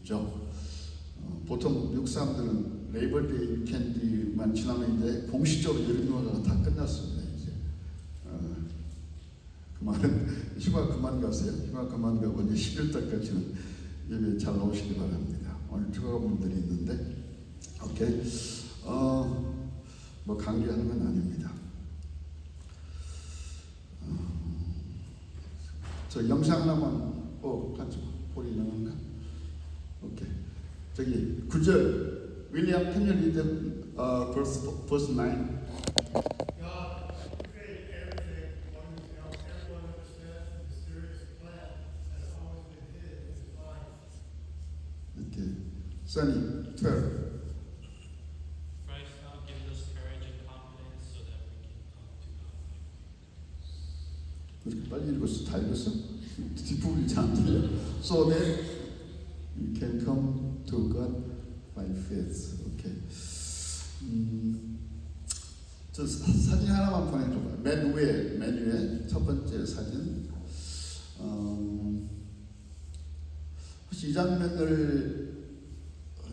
있죠. 보통 미국 사람들은 레이버데이 위켄드만 지나면 이제 공식적으로 여름휴가가 다 끝났습니다. 이제 휴가 그만 가세요. 휴가 그만 가고 이제 11달까지는 예배 잘 나오시기 바랍니다. 오늘 휴가 분들이 있는데, 오케이. 뭐 강조하는 건 아닙니다. 저 영상 하나만 같이 보이는가? 오케이. 저기 9절 윌리엄 can you read verse 9? Sunny, 12. Christ now gives us courage and confidence so that we can come to God. 그렇게 빨리 읽었어? 다 읽었어? 뒷부분이 잘 안 들려. So that you can come to God by faith. 오케이. 저 사진 하나만 보내줘봐요. 맨 위에 첫 번째 사진. 혹시 이 장면을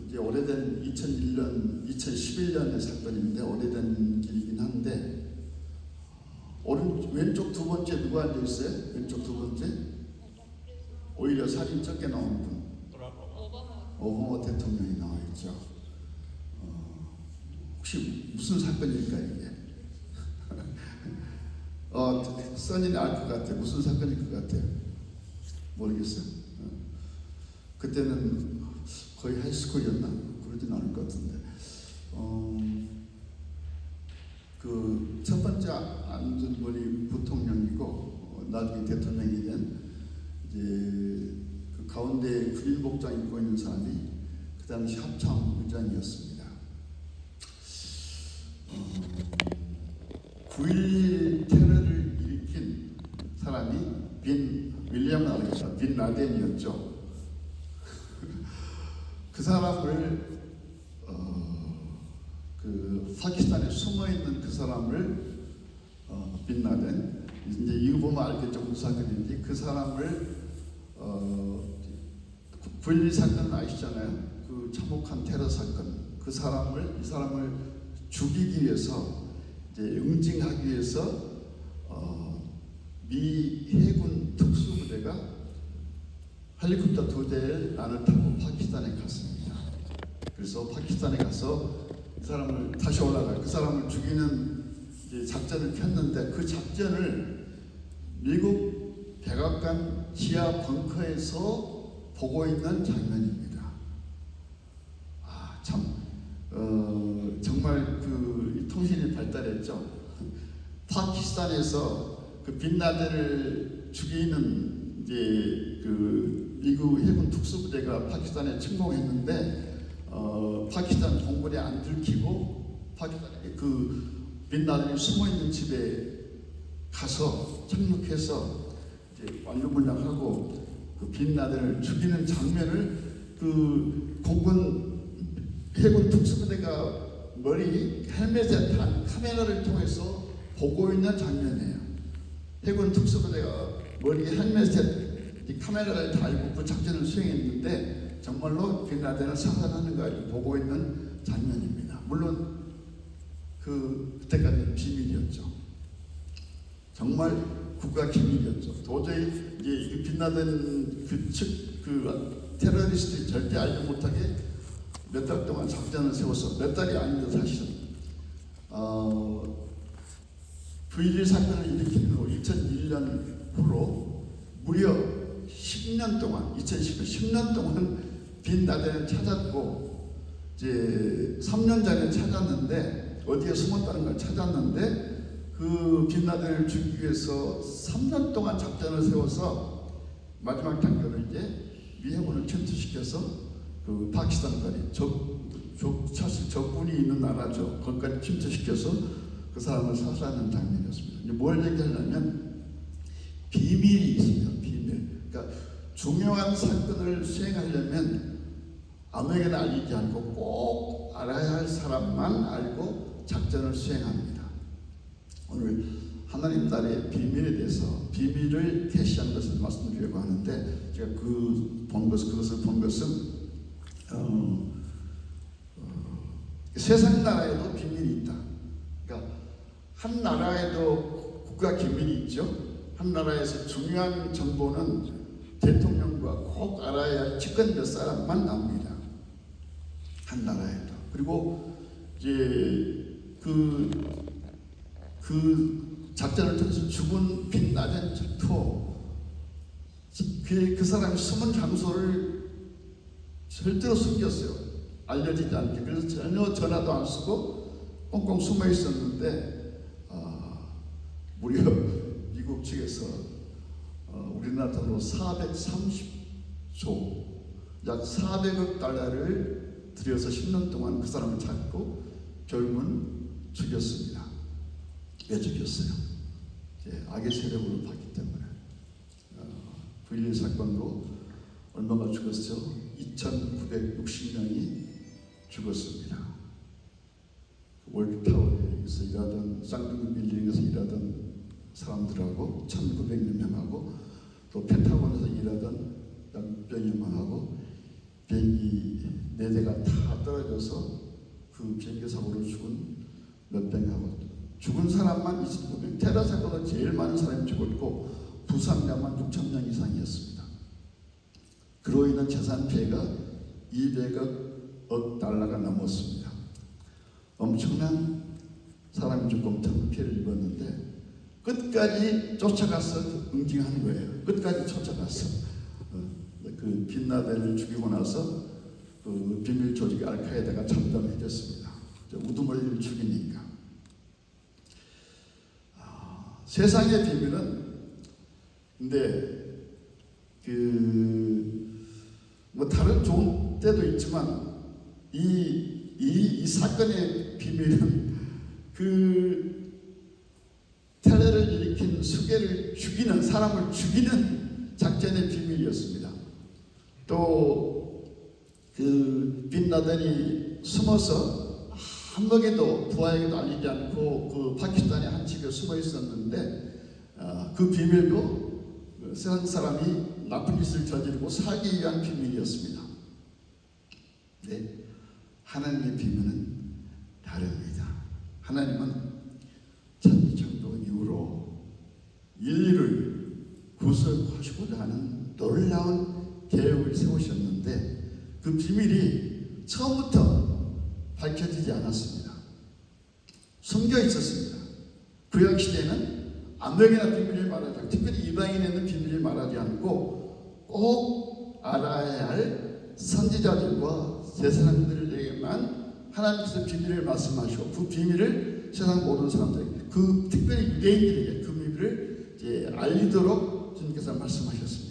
이제 오래된 2011년의 사건인데 오래된 일이긴 한데 왼쪽 두 번째 누가 앉아 있어요? 왼쪽 두 번째? 오히려 사진 적게 나온 분. 오바마 대통령이 나와 있죠. 혹시 무슨 사건일까 이게? 써니는 알 것 같아. 무슨 사건일 것 같아요? 모르겠어요. 그때는 거의 하이스쿨이었나? 그러진 않을 것 같은데. 그 첫 번째 앉은 분이 부통령이고 나중에 대통령이 된 이제 그 가운데 군인복장 입고 있는 사람이 그 당시 합참 의장이었습니다. 9.11 테러를 일으킨 사람이 윌리엄 알렉산더 빈 라덴이었죠. 그 사람을 그 파키스탄에 숨어 있는 그 사람을 빈 라덴 이제 이거 보면 알겠죠 무슨 사건인지 그 사람을 9.11 사건 아시잖아요. 그 참혹한 테러 사건 이 사람을 죽이기 위해서 이제 응징하기 위해서 미 해군 특수부대가 헬리콥터 2대를 안을 타고 파키스탄에 갔습니다. 그래서 파키스탄에 가서 그 사람을 다시 올라가 그 사람을 죽이는 이제 작전을 폈는데 그 작전을 미국 백악관 지하 벙커에서 보고 있는 장면입니다. 정말 그 통신이 발달했죠. 파키스탄에서 그 빈 라덴을 죽이는 이제 그 미국 해군 특수부대가 파키스탄에 침공했는데 파키스탄 동굴에 안 들키고 파키스탄에 그 빈 라덴이 숨어 있는 집에 가서 착륙해서 이제 완료문장하고 그 빈 라덴을 죽이는 장면을 그 공군 해군 특수부대가 머리 헬멧에 단 카메라를 통해서 보고 있는 장면이에요. 해군 특수부대가 머리 헬멧에 카메라를 달고 그 작전을 수행했는데 정말로 빈 라덴을 사살하는 걸 보고 있는 장면입니다. 물론 그때까지는 비밀이었죠. 정말 국가 기밀이었죠. 도저히 이제 빈 라덴 그 테러리스트들이 절대 알지 못하게 몇 달 동안 작전을 세워서 몇 달이 아닌데 사실은 9.11 사건을 일으킨 후 2001년 후로 무려 10년 동안 10년 동안 빈 라덴을 찾았고 이제 3년 전에 찾았는데 어디에 숨었다는 걸 찾았는데 그 빈 라덴을 죽이기 위해서 3년 동안 작전을 세워서 마지막 단계로 이제 미 해군을 침투시켜서 그 파키스탄까지 적군이 있는 나라죠. 거기까지 침투시켜서 그 사람을 사살하는 장면이었습니다. 이제 뭘 얘기하려면 비밀이 있습니다. 비밀. 그러니까 중요한 사건을 수행하려면 아무에게나 알리지 않고 꼭 알아야 할 사람만 알고 작전을 수행합니다. 오늘 하나님 나라의 비밀에 대해서 비밀을 캐시한 것을 말씀드리려고 하는데 제가 그것을 본 것은 세상 나라에도 비밀이 있다. 그러니까 한 나라에도 국가 기밀이 있죠. 한 나라에서 중요한 정보는 대통령과 꼭 알아야 할 측근 몇 사람만 나옵니다. 한 나라에도. 그리고 이제 그 작전을 통해서 죽은 빈라덴 투 그 사람이 숨은 장소를 절대로 숨겼어요. 알려지지 않게. 그래서 전혀 전화도 안 쓰고 꽁꽁 숨어 있었는데 무려 미국 측에서 우리나라 돈으로 430조 약 400억 달러를 들여서 10년 동안 그 사람을 찾고 결국은 죽였습니다. 왜 죽였어요? 악의 세력으로 봤기 때문에. 9.11 사건으로 얼마가 죽었죠? 2,960명이 죽었습니다. 월드타워에서 일하던 쌍둥이 빌딩에서 일하던 사람들하고 1,900여 명하고 또 펜타곤에서 일하던 몇백여 명하고 비행기 4대가 다 떨어져서 그 비행기 사고로 죽은 몇 명하고 죽은 사람만 29명. 테러 사고로 제일 많은 사람이 죽었고 부상자만 6,000명 이상이었습니다. 그로 인한 재산 피해가 200억 달러가 넘었습니다. 엄청난 사람이 죽고 엄청난 피해를 입었는데 끝까지 쫓아가서 응징하는 거예요. 끝까지 쫓아가서 그 빈라덴을 죽이고 나서 그 비밀 조직 알카에다가 참전해졌습니다. 우두머리를 죽이니까. 세상의 비밀은 근데 뭐 다른 좋은 때도 있지만 이 사건의 비밀은 그 테러를 일으킨 수개를 죽이는 사람을 죽이는 작전의 비밀이었습니다. 또 그 빈라덴이 숨어서 한번에도 부하에게도 알리지 않고 그 파키스탄의 한 집에 숨어 있었는데 그 비밀도 세상 사람이 나쁜 짓을 저지르고 살기 위한 비밀이었습니다. 네, 하나님의 비밀은 다릅니다. 하나님은 천지창조 이후로 인류를 구속하시고자 하는 놀라운 계획을 세우셨는데 그 비밀이 처음부터 밝혀지지 않았습니다. 숨겨 있었습니다. 구약 시대에는 아무에게나 비밀을 말하지 않고 특별히 이방인에는 비밀을 말하지 않고 꼭 알아야 할 선지자들과 제사장들에게만 하나님께서 비밀을 말씀하시고 그 비밀을 세상 모든 사람들에게 그 특별히 유대인들에게 그 비밀을 이제 알리도록 주님께서 말씀하셨습니다.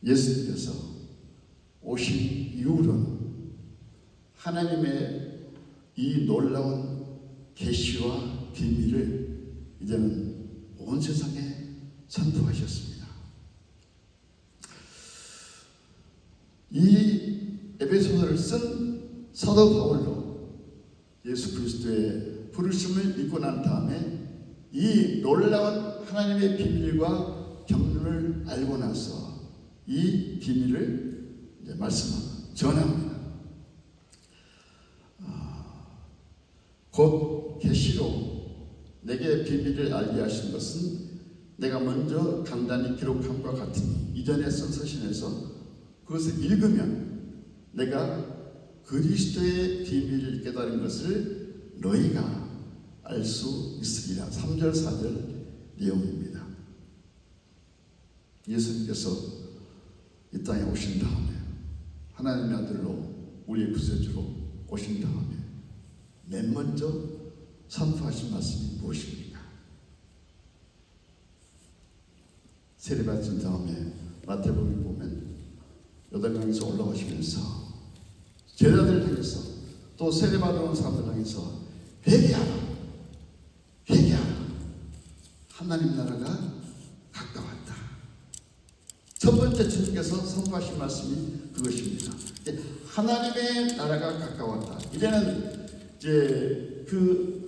예수님께서 오신 이후로는 하나님의 이 놀라운 계시와 비밀을 이제는 온 세상에 선포하셨습니다. 이 에베소서를 쓴 사도 바울도 예수 그리스도의 부르심을 믿고 난 다음에 이 놀라운 하나님의 비밀과 경륜을 알고 나서 이 비밀을 이제 말씀합니다. 전합니다. 곧 계시로 내게 비밀을 알게 하신 것은 내가 먼저 간단히 기록함과 같으니 이전에 쓴 서신에서 그것을 읽으면 내가 그리스도의 비밀을 깨달은 것을 너희가 알 수 있으리라. 3절 4절 내용입니다. 예수님께서 이 땅에 오신 다음에 하나님의 아들로 우리의 구세주로 오신 다음에 맨 먼저 선포하신 말씀이 무엇입니까? 세례받은 다음에 마태복음에 보면 요단강에서 올라오시면서 제자들을 향해서 또 세례받은 사람들 향해서 회개하라, 회개하라. 하나님 나라가 가까웠다. 첫 번째 주님께서 선포하신 말씀이 그것입니다. 하나님의 나라가 가까웠다. 이제는 이제 그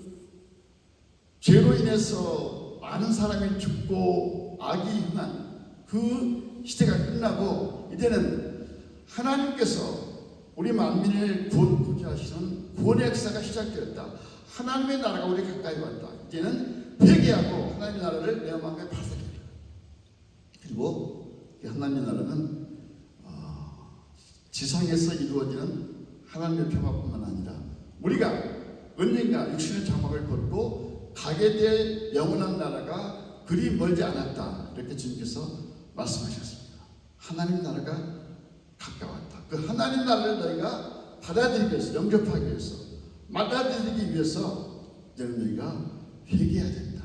죄로 인해서 많은 사람이 죽고 악이 흥한 그 시대가 끝나고 이제는 하나님께서 우리 만민을 구원하시는 구원의 역사가 시작되었다. 하나님의 나라가 우리 가까이 왔다. 이제는 회개하고 하나님의 나라를 내 마음에 받아들여라. 그리고 이 하나님의 나라는 지상에서 이루어지는 하나님의 평화뿐만 아니라 우리가 언젠가 육신의 장막을 벗고 가게 될 영원한 나라가 그리 멀지 않았다. 이렇게 주님께서 말씀하셨습니다. 하나님 나라가 가까웠다. 그 하나님 나라를 너희가 받아들이기 위해서, 영접하기 위해서, 받아들이기 위해서 이제는 너희가 회개해야 된다.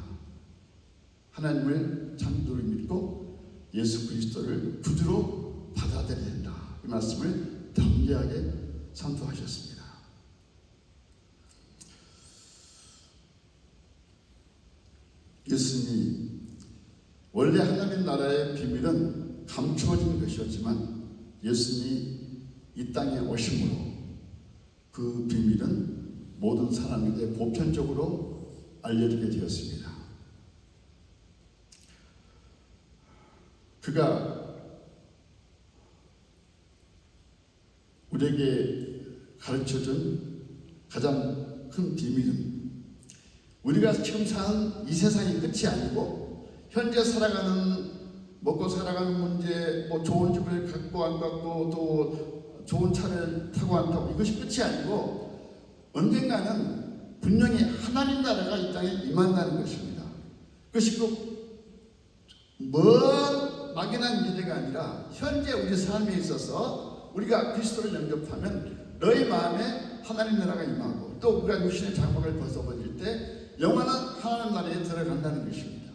하나님을 창조를 믿고 예수 그리스도를 구주로 받아들여야 된다. 이 말씀을 담대하게 선포하셨습니다. 예수님이 원래 하나님 나라의 비밀은 감추어진 것이었지만 예수님이 이 땅에 오심으로 그 비밀은 모든 사람에게 보편적으로 알려지게 되었습니다. 그가 우리에게 가르쳐준 가장 큰 비밀은 우리가 지금 사는 이 세상이 끝이 아니고 현재 살아가는 먹고 살아가는 문제, 뭐 좋은 집을 갖고 안 갖고 또 좋은 차를 타고 안 타고 이것이 끝이 아니고 언젠가는 분명히 하나님 나라가 이 땅에 임한다는 것입니다. 그것이 먼 막연한 미래가 아니라 현재 우리 삶에 있어서 우리가 그리스도를 영접하면 너희 마음에 하나님 나라가 임하고 또 우리가 육신의 장막을 벗어버릴 때 영원한 하나님 나라에 들어간다는 것입니다.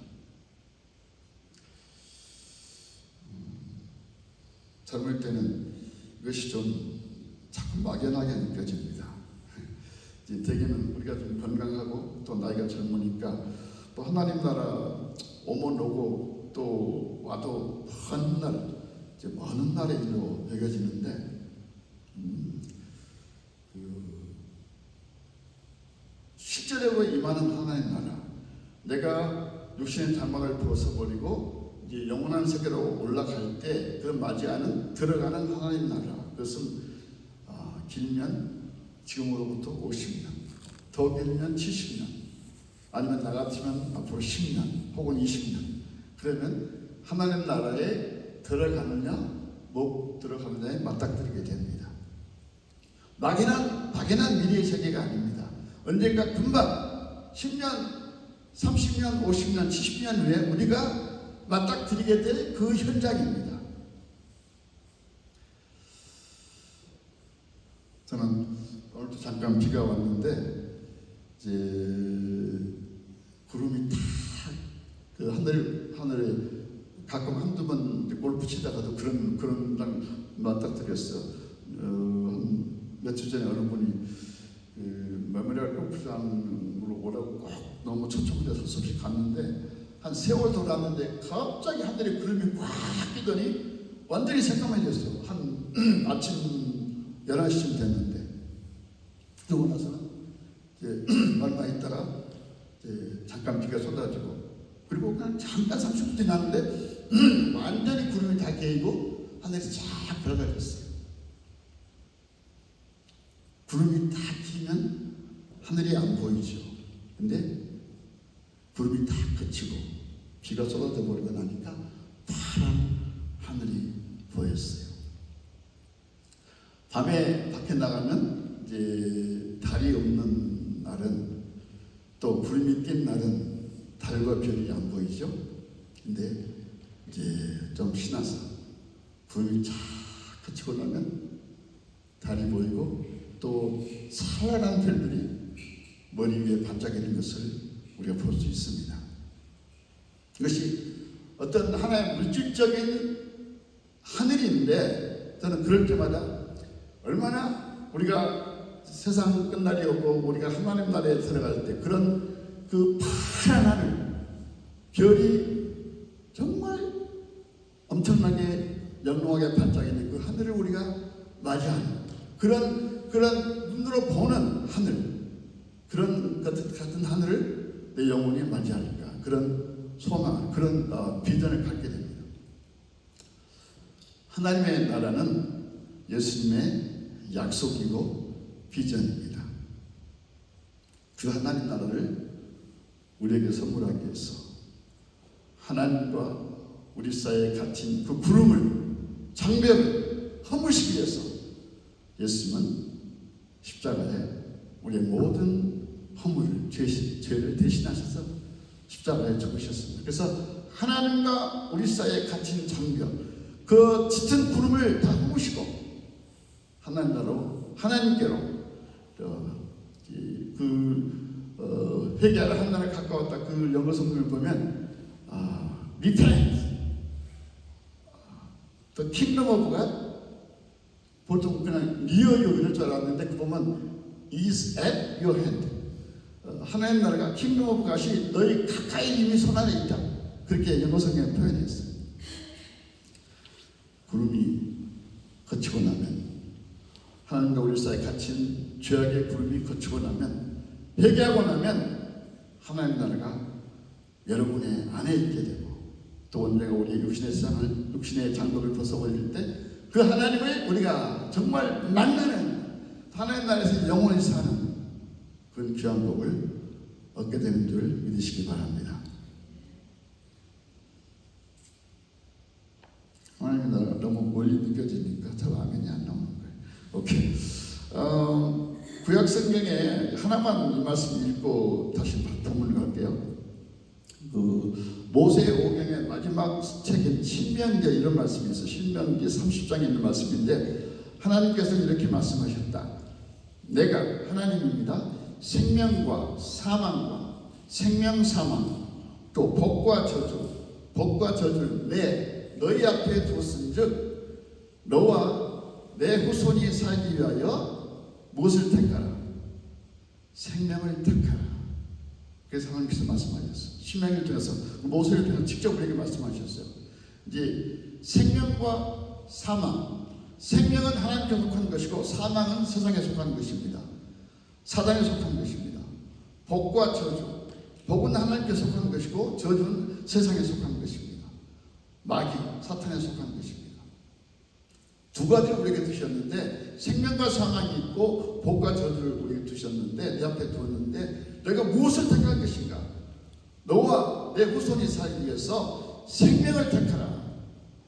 젊을 때는 이것이 좀 자꾸 막연하게 느껴집니다. 이제 대개는 우리가 좀 건강하고 또 나이가 젊으니까 또 하나님 나라 오면 오고 또 와도 먼 날, 이제 먼 날의 일로 여겨지는데 실제로 임하는 하나님 나라, 내가 육신의 장막을 벗어버리고 이제 영원한 세계로 올라갈 때 그걸 맞이하는 들어가는 하나님 나라, 그것은 길면 지금으로부터 50년, 더 길면 70년, 아니면 나 같으면 앞으로 10년 혹은 20년. 그러면 하나님 나라에 들어가느냐 못 들어가느냐에 맞닥뜨리게 됩니다. 막연한 미래의 세계가 아닙니다. 언젠가 금방 10년, 30년, 50년, 70년 후에 우리가 맞닥뜨리게 될 그 현장입니다. 저는 오늘도 잠깐 비가 왔는데 이제 구름이 탁 그 하늘에 가끔 한두 번 골프 치다가도 그런 날 맞닥뜨렸어. 한 며칠 전에 어느 분이 메모리얼 골프장으로 오라고 꼭 너무 초청돼서 서서히 갔는데 한 세월 돌았는데 갑자기 하늘에 구름이 꽉 끼더니 완전히 새까매졌어. 한 아침 11시쯤 됐는데 그러고 나서 이제 얼마 있다가 이제 잠깐 비가 쏟아지고 그리고 그냥 잠깐 30분 지났는데 완전히 구름이 다 개이고 하늘이 쫙 밝아졌어요. 구름이 다 끼면 하늘이 안 보이죠. 근데 구름이 다 그치고 비가 쏟아져 버리고 나니까 파란 하늘이 보였어요. 밤에 밖에 나가면 이제 달이 없는 날은 또 구름이 낀 날은 달과 별이 안 보이죠. 근데 이제 좀 신나서 구름이 쫙 그치고 나면 달이 보이고 또 찬란한 별들이 머리 위에 반짝이는 것을 우리가 볼 수 있습니다. 이것이 어떤 하나의 물질적인 하늘인데 저는 그럴 때마다 얼마나 우리가 세상 끝날이 오고 우리가 하나님 나라에 들어갈 때 그런 그 파란 하늘, 별이 정말 엄청나게 영롱하게 반짝이는 그 하늘을 우리가 맞이하는 그런 눈으로 보는 하늘, 그런 같은 하늘을 내 영혼이 맞이하니까 그런 소망, 그런 비전을 갖게 됩니다. 하나님의 나라는 예수님의 약속이고 비전입니다. 그 하나님 나라를 우리에게 선물하기 위해서 하나님과 우리 사이에 갇힌 그 구름을, 장벽을 허무시기 위해서 예수님은 십자가에 우리의 모든 허물을, 죄를 대신하셔서 십자가에 죽으셨습니다. 그래서 하나님과 우리 사이에 갇힌 장벽, 그 짙은 구름을 다 허무시고 하나님 나라로, 하나님께로 회개하라 하나님에 가까웠다. 그 영어 성경을 보면 repent, the kingdom of God, 보통 그냥 near you 이럴 줄 알았는데 그 보면 is at your hand. 하나님 나라가 kingdom of God이 너희 가까이 이미 손 안에 있다. 그렇게 영어 성경에 표현했어요. 구름이 거치고 나면, 하나님과 우리 사이에 갇힌 죄악의 구름이 거치고 나면, 회개하고 나면 하나님 나라가 여러분의 안에 있게 되고, 또 언젠가 우리 육신의 장벽을 벗어버릴 때 그 하나님을 우리가 정말 만나는, 하나님 나라에서 영원히 사는 그런 귀한 복을 얻게 되는 줄 믿으시기 바랍니다. 하나님의 나라가 너무 멀리 느껴지니까 저 아멘이 안 나오는 거예요. 오케이. 구약 성경에 하나만 이 말씀 읽고 다시 본문을 갈게요. 모세 오경의 마지막 책인 신명기에 이런 말씀이 있어요. 신명기 30장에 있는 말씀인데 하나님께서는 이렇게 말씀하셨다. 내가 하나님입니다. 생명과 사망과 생명 사망, 또 복과 저주를 너희 앞에 두었은즉 너와 내 후손이 살기 위하여 무엇을 택하라? 생명을 택하라. 그래서 하나님께서 말씀하셨어요. 신명기를 통해서, 모세를 통해서 직접 우리에게 말씀하셨어요. 이제 생명과 사망, 생명은 하나님께 속한 것이고 사망은 세상에 속한 것입니다. 사단에 속한 것입니다. 복과 저주, 복은 하나님께 속한 것이고 저주는 세상에 속한 것입니다. 마귀, 사탄에 속한 것입니다. 두 가지를 우리에게 두셨는데, 생명과 사망이 있고 복과 저주를 우리에게 두셨는데, 내 앞에 두었는데 내가 무엇을 택할 것인가? 너와 내 후손이 살기 위해서 생명을 택하라.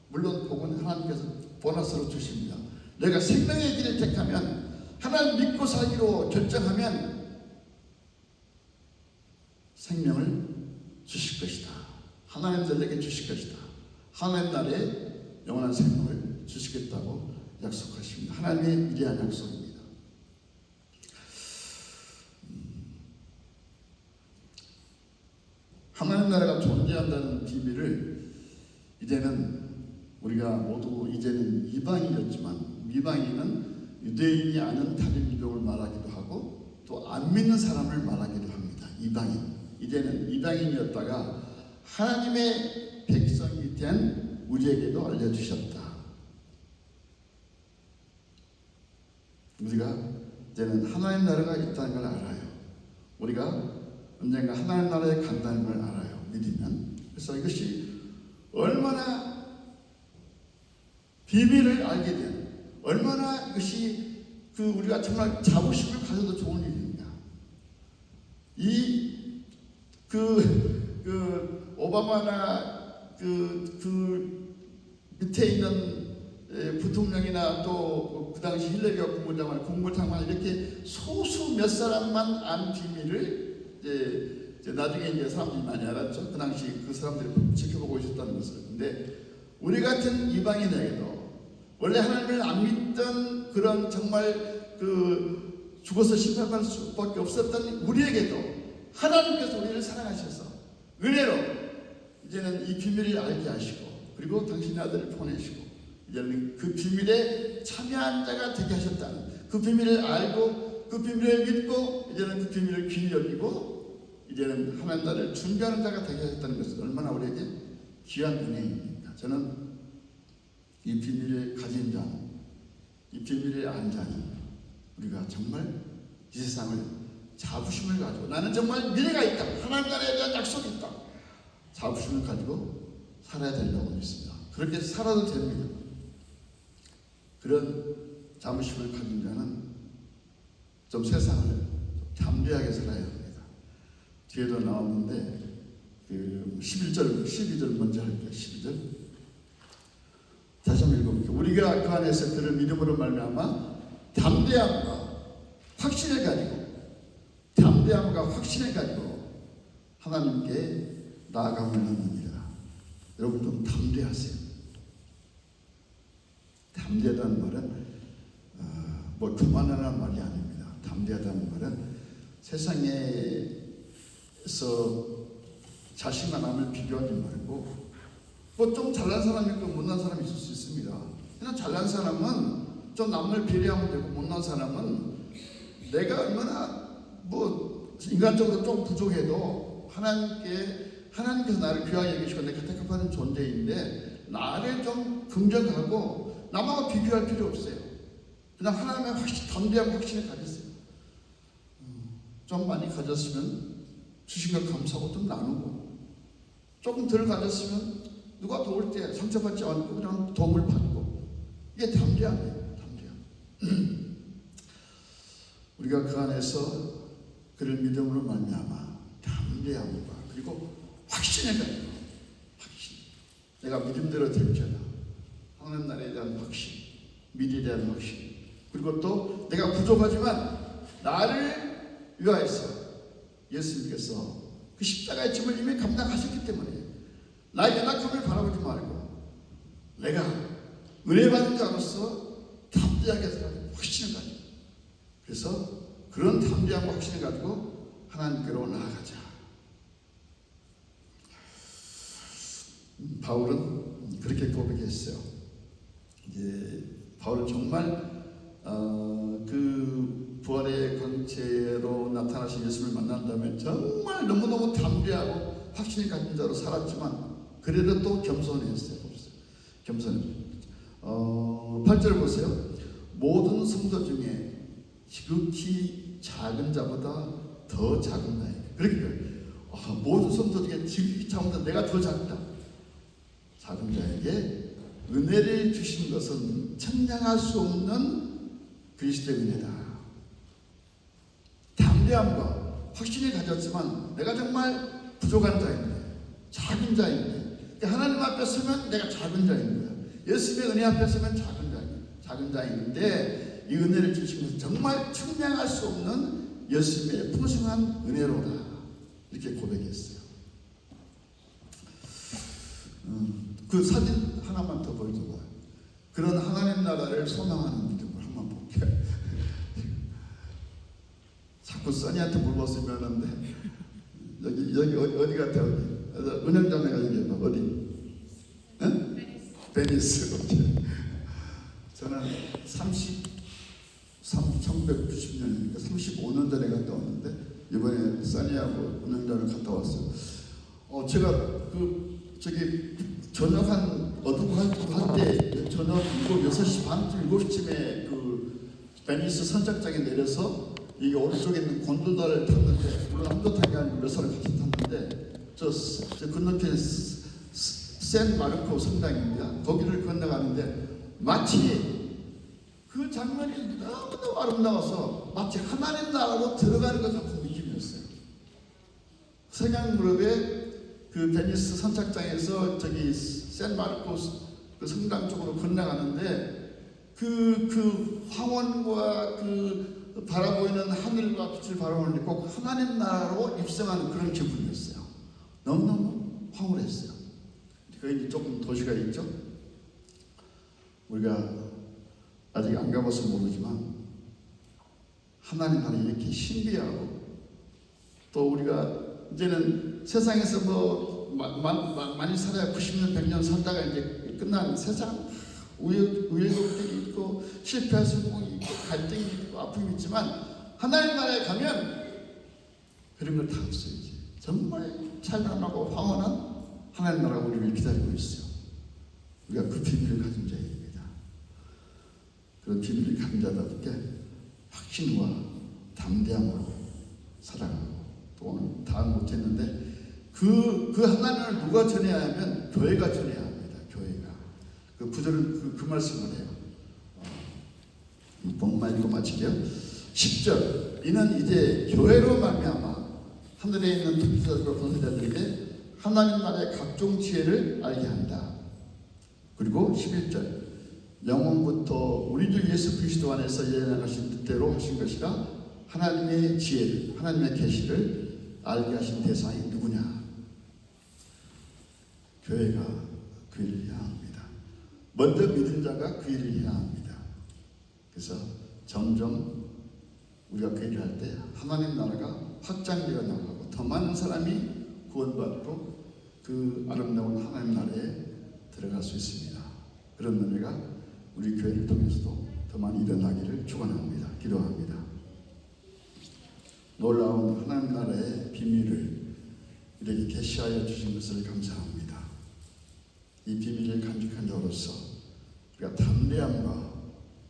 물론 복은 하나님께서 보너스로 주십니다. 내가 생명의 길을 택하면, 하나님 믿고 살기로 결정하면 생명을 주실 것이다. 하나님들에게 주실 것이다. 하나님 나라에 영원한 생명을 주시겠다고 약속하십니다. 하나님의 위대한 약속입니다. 하나님 나라가 존재한다는 비밀을 이제는 우리가 모두 이제는 이방인이었지만, 이방인은 유대인이 아는 다른 이종을 말하기도 하고 또 안 믿는 사람을 말하기도 합니다. 이방인, 이제는 이방인이었다가 하나님의 백성이 된 우리에게도 알려주셨다. 우리가 이제는 하나님 나라가 있다는 걸 알아요. 우리가 언젠가 하나님 나라에 간다는 걸 알아요. 믿으면. 그래서 이것이 얼마나 비밀을 알게 된, 얼마나 이것이 우리가 정말 자부심을 가져도 좋은 일입니다. 오바마나 밑에 있는 부통령이나 또 그 당시 힐러리가 국무장관 이렇게 소수 몇 사람만 안 비밀을 이제 나중에 이제 사람들이 많이 알았죠. 그 당시 그 사람들이 지켜보고 있었다는 것을. 근데 우리 같은 이방인에게도, 원래 하나님을 안 믿던 그런 정말 죽어서 심판받을 수밖에 없었던 우리에게도 하나님께서 우리를 사랑하셔서 은혜로 이제는 이 비밀을 알게 하시고, 그리고 당신의 아들을 보내시고 이제는 그 비밀에 참여한 자가 되게 하셨다는, 그 비밀을 알고 그 비밀을 믿고 이제는 그 비밀을 귀히 여기고 이제는 하나님 나라를 준비하는 자가 되게 하셨다는 것은 얼마나 우리에게 귀한 은혜입니까? 저는 이 비밀을 가진 자, 이 비밀을 안 자는 우리가 정말 이 세상을 자부심을 가지고, 나는 정말 미래가 있다, 하나님 나라에 대한 약속이 있다, 자부심을 가지고 살아야 된다고 믿습니다. 그렇게 살아도 됩니다. 그런 자부심을 가진 자는 좀 세상을 좀 담대하게 살아야 합니다. 뒤에도 나오는데 그 11절, 12절 먼저 할게요. 12절. 다시 한번 읽어볼게요. 우리가 그 안에서 그를 믿음으로 말미암아 담대함과 확신을 가지고 하나님께 나아가면 하느니라. 여러분 좀 담대하세요. 담대하다는 말은 뭐 교만하는 말이 아닙니다. 담대하다는 말은 세상에서 자신만함을 비교하지 말고 뭐 좀 잘난 사람이 있고 못난 사람이 있을 수 있습니다. 그냥 잘난 사람은 좀 남을 배려하면 되고 못난 사람은 내가 얼마나 뭐 인간적으로 좀 부족해도 하나님께서 나를 귀하게 여기시고 내가 택합하는 존재인데 나를 좀 긍정하고 남하고 비교할 필요 없어요. 그냥 하나님의 담대한 확신을 가졌어요. 좀 많이 가졌으면 주신 걸 감사하고 좀 나누고 조금 덜 가졌으면 누가 도울 때 상처받지 않고 그냥 도움을 받고 이게 담대함이에요. 담대함. 우리가 그 안에서 그를 믿음으로 말미암아 담대함과 그리고 확신을 가지고 확신. 내가 믿음대로 될 자다. 하는 날에 대한 확신, 미래에 대한 확신. 그리고 또 내가 부족하지만 나를 위하여서 예수님께서 그 십자가의 짐을 이미 감당하셨기 때문에 나의 연약함을 바라보지 말고 내가 은혜 받은 자로서 담대하게 살아가는 확신을 가지고 그래서 그런 담대함과 확신을 가지고 하나님께로 나아가자. 바울은 그렇게 고백했어요. 이제 바울은 정말 그 부활의 광채로 나타나신 예수를 만난 다음에 정말 너무너무 담대하고 확신이 가진 자로 살았지만 그래도 또 겸손했어요. 겸손. 8절 보세요. 모든 성도 중에 지극히 작은 자보다 더 작은 나에게. 그러니까 모든 성도 중에 지극히 작은 자 내가 더 작다. 작은 자에게 은혜를 주신 것은 청량할 수 없는 그리스도의 은혜다. 담대함과 확신이 가졌지만 내가 정말 부족한 자인데 작은 자인데 하나님 앞에 서면 내가 작은 자인 거야. 예수님의 은혜 앞에 서면 작은 자인데 이 은혜를 주신 것은 정말 청량할 수 없는 예수님의 풍성한 은혜로다. 이렇게 고백했어요. 그 사진 하나만 더 보여줘봐요. 그런 하나님 나라를 소망하는 믿음을 한번 볼게요. 자꾸 써니한테 물어봤으면 하는데 여기 어디 같아? 은행장내가 얘기해봐. 어디? 응? 베니스. 저는 1990년이니까 35년 전에 갔다 왔는데 이번에 써니하고 은행장을 갔다 왔어요. 제가 저녁 한 어둑할 저녁 6시 반쯤 7시쯤에 그 베니스 선착장에 내려서 이게 오른쪽에 있는 곤돌다를 탔는데 물론 함도 타기 아니고 몇 사람 같이 탔는데 저 건너편에 샌 마르코 성당입니다. 거기를 건너가는데 마치 그 장면이 너무너무 아름다워서 마치 하나님 나라로 들어가는 것 같은 느낌이었어요. 서양무렵에 그 베니스 선착장에서 저기 샌 마르코 그 성당 쪽으로 건너가는데 그 황혼과 그 바라보이는 하늘과 빛을 바라보는데 꼭 하나님 나라로 입성하는 그런 기분이었어요. 너무너무 황홀했어요. 거기 조금 도시가 있죠. 우리가 아직 안 가봐서 모르지만 하나님 나라 이렇게 신비하고 또 우리가 이제는 세상에서 뭐 많이 살아야 90년 100년 살다가 이제 끝난 세상 우여곡절이 있고 실패할 성공이 있고 갈등이 있고 아픔이 있지만 하나님 나라에 가면 그런 걸 다 없어요. 이제 정말 찬란하고 황홀한 하나님 나라가 우리를 기다리고 있어요. 우리가 그 비밀을 가진 자입니다. 그런 비밀을 가진 자답게 확신과 담대함으로 살아가고 또 오늘 다 못했는데 그 하나님을 누가 전해야 하면 교회가 전해야 합니다. 교회가 그 구절은 그 말씀을 해요. 본문만 읽고 마칠게요. 10절 이는 이제 교회로 말미암아 하늘에 있는 통치자들과 권세자들에게 하나님 나라의 각종 지혜를 알게 한다. 그리고 11절 영원부터 우리 주 예수 그리스도 안에서 예언하신 뜻대로 하신 것이라 하나님의 지혜를 하나님의 계시를 알게 하신 대상이 누구냐? 교회가 그 일을 해야 합니다. 먼저 믿은 자가 그 일을 해야 합니다. 그래서 점점 우리가 그 일을 할 때 하나님 나라가 확장되어 나가고 더 많은 사람이 구원받고 그 아름다운 하나님 나라에 들어갈 수 있습니다. 그런 은혜가 우리 교회를 통해서도 더 많이 일어나기를 축원합니다. 기도합니다. 놀라운 하나님 나라의 비밀을 이렇게 계시하여 주신 것을 감사합니다. 이 비밀을 간직한 자로서 우리가 담대함과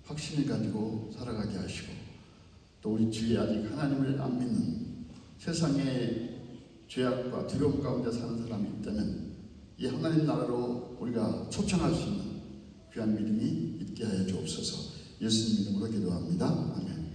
확신을 가지고 살아가게 하시고 또 우리 주위에 아직 하나님을 안 믿는 세상의 죄악과 두려움 가운데 사는 사람이 있다면 이 하나님 나라로 우리가 초청할 수 있는 귀한 믿음이 있게 하여 주옵소서. 예수님 이름으로 기도합니다. 아멘.